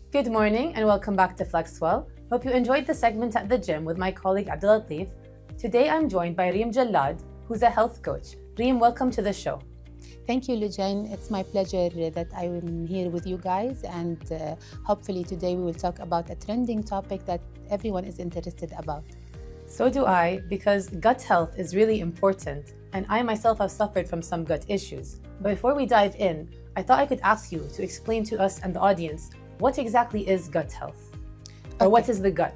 Good morning and welcome back to FlexWell. Hope you enjoyed the segment at the gym with my colleague Jallad. Today I'm joined by Reem Jallad, who's a health coach. Reem, welcome to the show. Thank you, Lujain. It's my pleasure that I am here with you guys, and hopefully today we will talk about a trending topic that everyone is interested about. So do I, because gut health is really important, and I myself have suffered from some gut issues. But before we dive in, I thought I could ask you to explain to us and the audience what exactly is gut health, or what is the gut?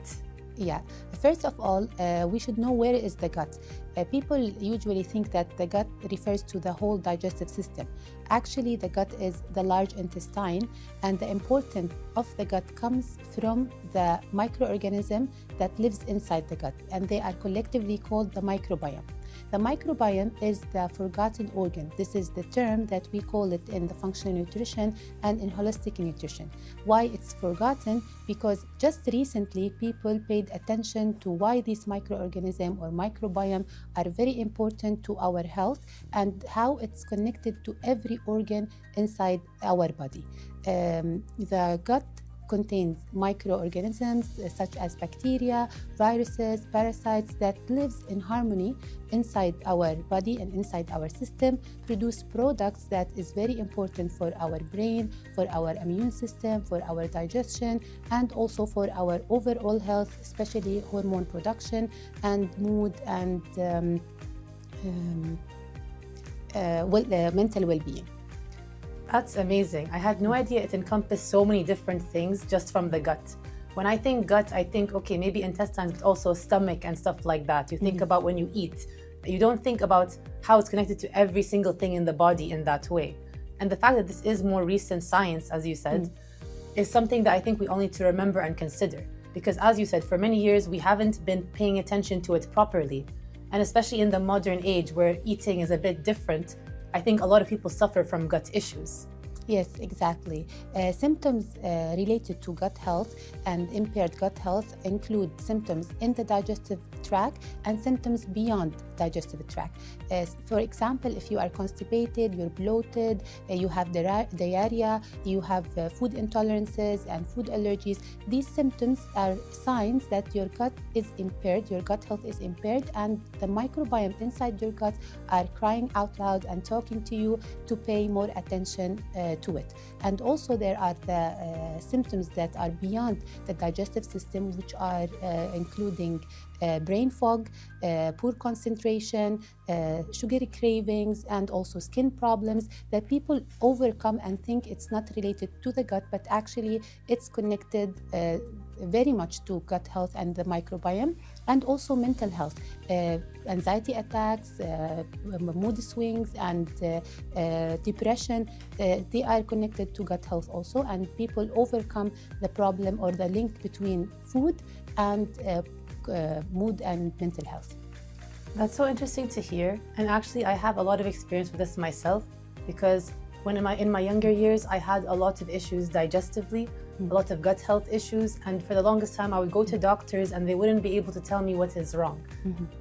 Yeah, first of all, we should know where is the gut. People usually think that the gut refers to the whole digestive system. Actually, the gut is the large intestine, and the importance of the gut comes from the microorganism that lives inside the gut, and they are collectively called the microbiome. The microbiome is the forgotten organ. This is the term that we call it in the functional nutrition and in holistic nutrition. Why it's forgotten? Because just recently people paid attention to why these microorganisms or microbiome are very important to our health and how it's connected to every organ inside our body. The gut contains microorganisms such as bacteria, viruses, parasites that lives in harmony inside our body and inside our system, produce products that is very important for our brain, for our immune system, for our digestion, and also for our overall health, especially hormone production and mood and mental well-being. That's amazing. I had no idea it encompassed so many different things just from the gut. When I think gut, I think, okay, maybe intestines, but also stomach and stuff like that. You think about when you eat. You don't think about how it's connected to every single thing in the body in that way. And the fact that this is more recent science, as you said, is something that I think we all need to remember and consider. Because as you said, for many years, we haven't been paying attention to it properly. And especially in the modern age where eating is a bit different, I think a lot of people suffer from gut issues. Yes, exactly. Symptoms related to gut health and impaired gut health include symptoms in the digestive tract and symptoms beyond digestive tract. For example, if you are constipated, you're bloated, you have diarrhea, you have food intolerances and food allergies, these symptoms are signs that your gut is impaired, your gut health is impaired, and the microbiome inside your gut are crying out loud and talking to you to pay more attention to it. And also there are the symptoms that are beyond the digestive system, which are including brain fog, poor concentration, sugary cravings, and also skin problems that people overcome and think it's not related to the gut, but actually it's connected very much to gut health and the microbiome, and also mental health, anxiety attacks, mood swings, and depression. They are connected to gut health also, and people overcome the problem or the link between food and mood and mental health. That's so interesting to hear. And actually, I have a lot of experience with this myself because when in my younger years, I had a lot of issues digestively, a lot of gut health issues. And for the longest time, I would go to doctors and they wouldn't be able to tell me what is wrong.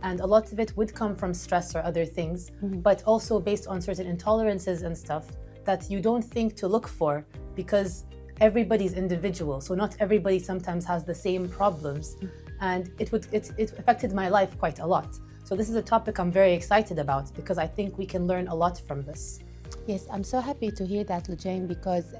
And a lot of it would come from stress or other things, but also based on certain intolerances and stuff that you don't think to look for because everybody's individual. So not everybody sometimes has the same problems. And it affected my life quite a lot. So this is a topic I'm very excited about because I think we can learn a lot from this. Yes, I'm so happy to hear that, Lujain, because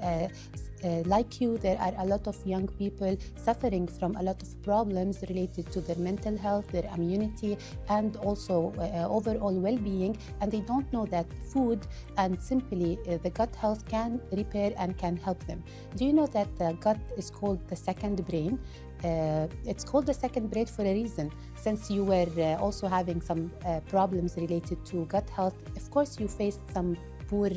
like you, there are a lot of young people suffering from a lot of problems related to their mental health, their immunity, and also overall well-being, and they don't know that food and simply the gut health can repair and can help them. Do you know that the gut is called the second brain? It's called the second brain for a reason. Since you were also having some problems related to gut health, of course you faced some poor,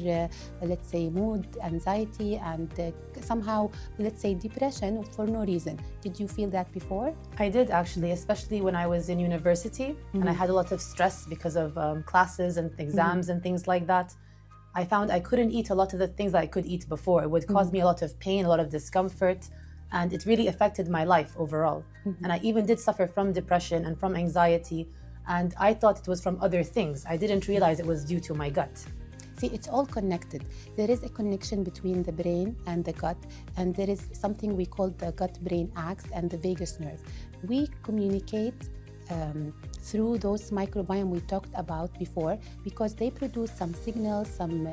let's say, mood, anxiety, and somehow, let's say, depression for no reason. Did you feel that before? I did actually, especially when I was in university and I had a lot of stress because of classes and exams and things like that. I found I couldn't eat a lot of the things that I could eat before. It would cause me a lot of pain, a lot of discomfort, and it really affected my life overall. And I even did suffer from depression and from anxiety, and I thought it was from other things. I didn't realize it was due to my gut. See, it's all connected. There is a connection between the brain and the gut, and there is something we call the gut-brain axis and the vagus nerve. We communicate through those microbiome we talked about before, because they produce some signals, some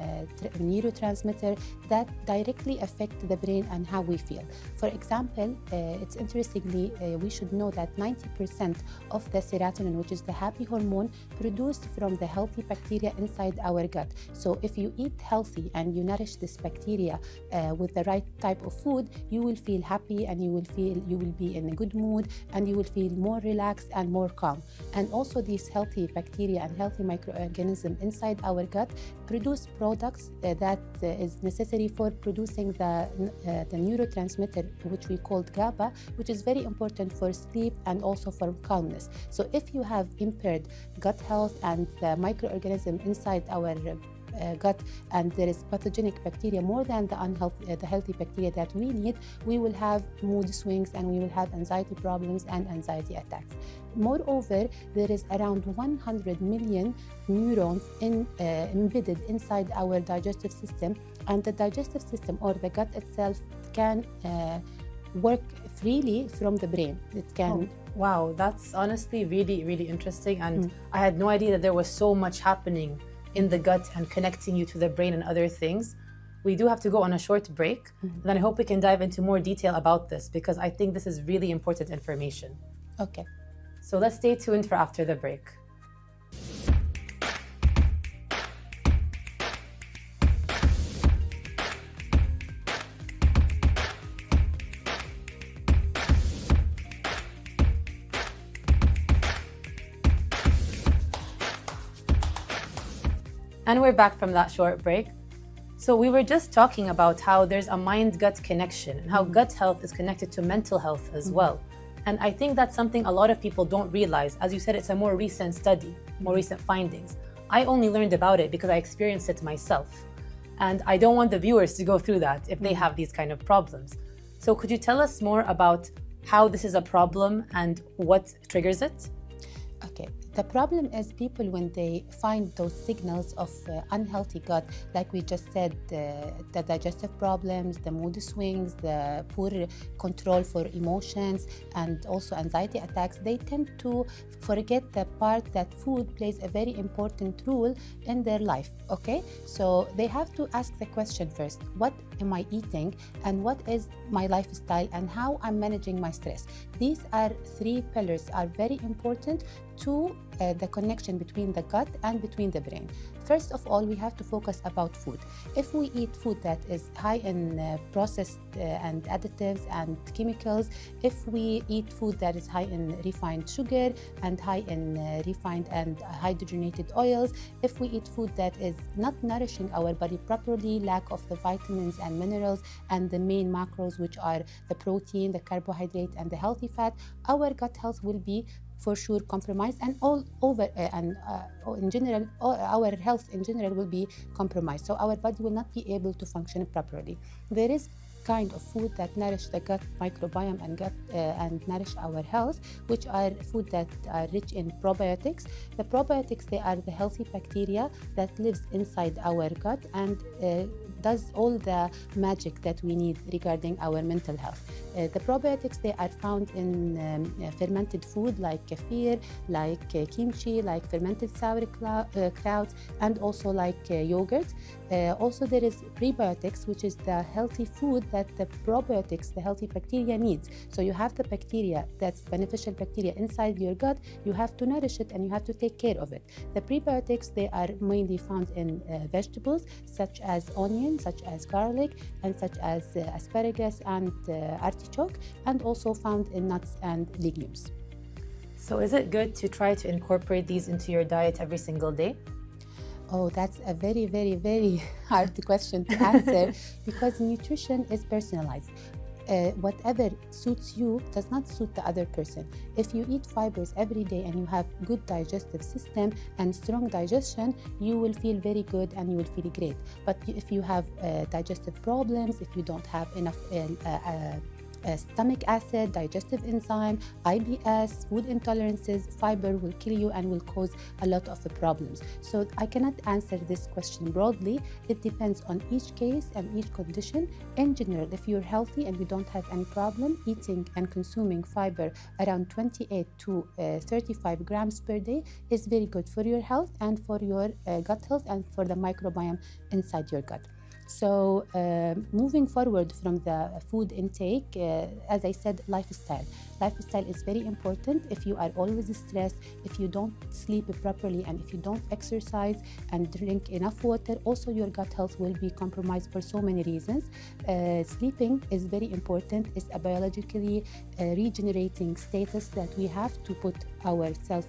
neurotransmitter that directly affect the brain and how we feel. For example, it's interestingly, we should know that 90% of the serotonin, which is the happy hormone, produced from the healthy bacteria inside our gut. So if you eat healthy and you nourish this bacteria with the right type of food, you will feel happy, and you will be in a good mood, and you will feel more relaxed and more calm. And also these healthy bacteria and healthy microorganisms inside our gut produce products that is necessary for producing the neurotransmitter, which we call GABA, which is very important for sleep and also for calmness. So if you have impaired gut health and the microorganism inside our gut, and there is pathogenic bacteria more than the healthy bacteria that we need, we will have mood swings, and we will have anxiety problems and anxiety attacks. Moreover, there is around 100 million neurons embedded inside our digestive system, and the digestive system or the gut itself can work freely from the brain. It can. Wow, that's honestly really, really interesting. And I had no idea that there was so much happening in the gut and connecting you to the brain and other things. We do have to go on a short break. Then I hope we can dive into more detail about this, because I think this is really important information. Okay. So let's stay tuned for after the break. And we're back from that short break. So we were just talking about how there's a mind-gut connection, and how gut health is connected to mental health as well. And I think that's something a lot of people don't realize. As you said, it's a more recent study, more recent findings. I only learned about it because I experienced it myself. And I don't want the viewers to go through that if they have these kind of problems. So could you tell us more about how this is a problem and what triggers it? Okay. The problem is people, when they find those signals of unhealthy gut, like we just said, the digestive problems, the mood swings, the poor control for emotions, and also anxiety attacks, they tend to forget the part that food plays a very important role in their life, okay? So they have to ask the question first, what am I eating, and what is my lifestyle, and how I'm managing my stress? These are three pillars are very important to the connection between the gut and between the brain. First of all, we have to focus about food. If we eat food that is high in processed and additives and chemicals, if we eat food that is high in refined sugar and high in refined and hydrogenated oils, if we eat food that is not nourishing our body properly, lack of the vitamins and minerals and the main macros, which are the protein, the carbohydrate, and the healthy fat, our gut health will be for sure compromised, and all over in general, our health in general will be compromised. So our body will not be able to function properly. There is kind of food that nourish the gut microbiome and gut and nourish our health, which are food that are rich in probiotics. The probiotics, they are the healthy bacteria that lives inside our gut and does all the magic that we need regarding our mental health. The probiotics, they are found in fermented food like kefir, like kimchi, like fermented sauerkraut, and also like yogurt. Also there is prebiotics, which is the healthy food that the probiotics, the healthy bacteria needs. So you have the bacteria, that's beneficial bacteria inside your gut, you have to nourish it and you have to take care of it. The prebiotics, they are mainly found in vegetables such as onion, such as garlic, and such as asparagus and artichoke, and also found in nuts and legumes. So is it good to try to incorporate these into your diet every single day? Oh, that's a very, very, very hard question to answer because nutrition is personalized. Whatever suits you does not suit the other person. If you eat fibers every day and you have good digestive system and strong digestion, you will feel very good and you will feel great. But if you have digestive problems, if you don't have enough stomach acid, digestive enzyme, IBS, food intolerances. Fiber will kill you and will cause a lot of problems. So I cannot answer this question broadly. It depends on each case and each condition. In general, if you're healthy and you don't have any problem, eating and consuming fiber around 28 to 35 grams per day is very good for your health and for your gut health and for the microbiome inside your gut. So moving forward from the food intake, as I said, lifestyle. Lifestyle is very important. If you are always stressed, if you don't sleep properly, and if you don't exercise and drink enough water, also your gut health will be compromised for so many reasons. Sleeping is very important. It's a biologically regenerating status that we have to put ourselves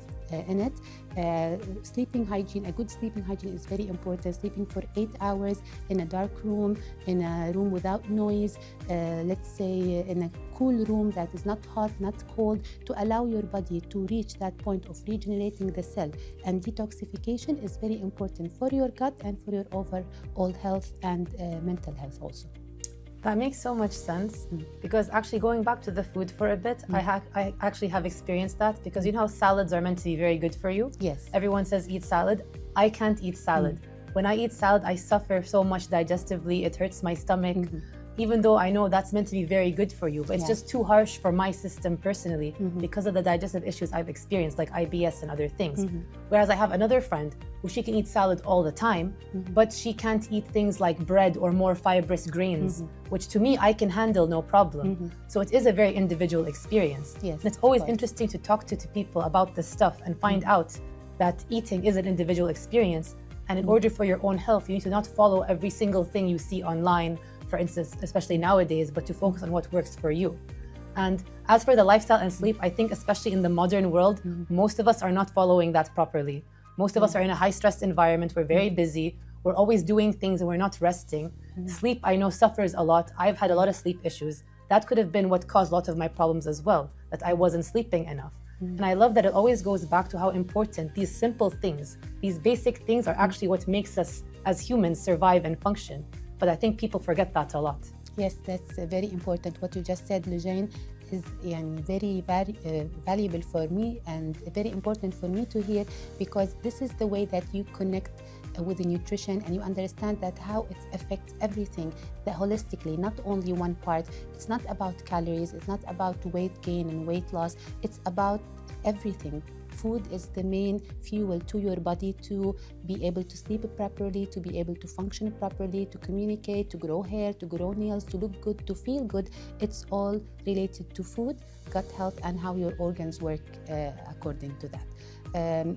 in it. Sleeping hygiene, a good sleeping hygiene is very important. Sleeping for 8 hours in a dark room, in a room without noise, let's say in a cool room that is not hot, not cold, to allow your body to reach that point of regenerating the cell. And detoxification is very important for your gut and for your overall health and mental health also. That makes so much sense because actually going back to the food for a bit, I actually have experienced that because you know how salads are meant to be very good for you? Yes. Everyone says eat salad. I can't eat salad. When I eat salad, I suffer so much digestively. It hurts my stomach. Even though I know that's meant to be very good for you, but it's just too harsh for my system personally because of the digestive issues I've experienced, like IBS and other things. Whereas I have another friend who she can eat salad all the time, but she can't eat things like bread or more fibrous grains, which to me, I can handle no problem. So it is a very individual experience. Yes, and it's always interesting to talk to people about this stuff and find out that eating is an individual experience. And in order for your own health, you need to not follow every single thing you see online, for instance, especially nowadays, but to focus on what works for you. And as for the lifestyle and sleep, I think especially in the modern world, most of us are not following that properly. Most of us are in a high-stress environment. We're very busy. We're always doing things and we're not resting. Sleep, I know, suffers a lot. I've had a lot of sleep issues. That could have been what caused a lot of my problems as well, that I wasn't sleeping enough. And I love that it always goes back to how important these simple things, these basic things are actually what makes us as humans survive and function. But I think people forget that a lot. Yes, that's very important. What you just said, Lujain, is very valuable for me and very important for me to hear, because this is the way that you connect with the nutrition and you understand that how it affects everything holistically, not only one part. It's not about calories, it's not about weight gain and weight loss, it's about everything. Food is the main fuel to your body to be able to sleep properly, to be able to function properly, to communicate, to grow hair, to grow nails, to look good, to feel good. It's all related to food, gut health, and how your organs work according to that.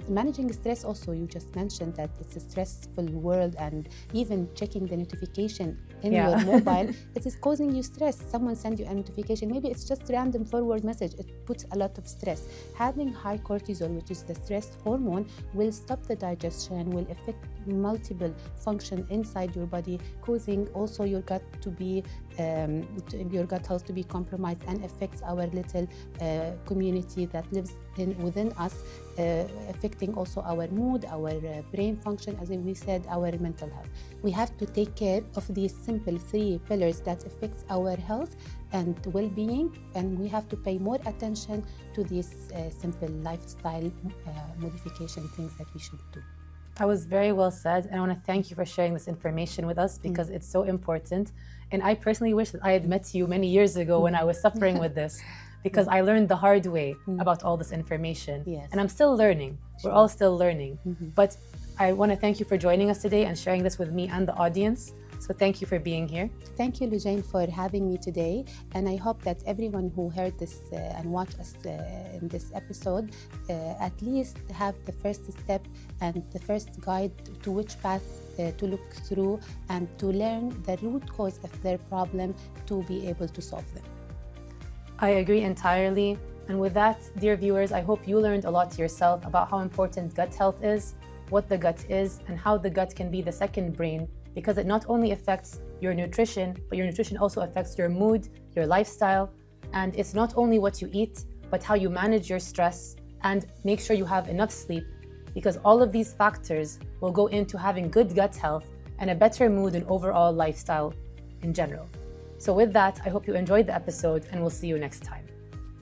Managing stress also, you just mentioned that it's a stressful world, and even checking the notification in your mobile, it is causing you stress. Someone sends you a notification, maybe it's just random forward message, it puts a lot of stress. Having high cortisol, which is the stress hormone, will stop the digestion, will affect multiple function inside your body, causing also your gut to be your gut health to be compromised, and affects our little community that lives within us, affecting also our mood, our brain function, as we said, our mental health. We have to take care of these simple 3 pillars that affects our health and well-being, and we have to pay more attention to these simple lifestyle modification things that we should do. That was very well said, and I want to thank you for sharing this information with us because it's so important. And I personally wish that I had met you many years ago when I was suffering with this, because I learned the hard way about all this information. Yes. And I'm still learning. We're all still learning. But I want to thank you for joining us today and sharing this with me and the audience. So thank you for being here. Thank you, Lujain, for having me today. And I hope that everyone who heard this and watched us in this episode at least have the first step and the first guide to which path to look through and to learn the root cause of their problem to be able to solve them. I agree entirely. And with that, dear viewers, I hope you learned a lot yourself about how important gut health is, what the gut is, and how the gut can be the second brain, because it not only affects your nutrition, but your nutrition also affects your mood, your lifestyle. And it's not only what you eat, but how you manage your stress and make sure you have enough sleep, because all of these factors will go into having good gut health and a better mood and overall lifestyle in general. So with that, I hope you enjoyed the episode and we'll see you next time.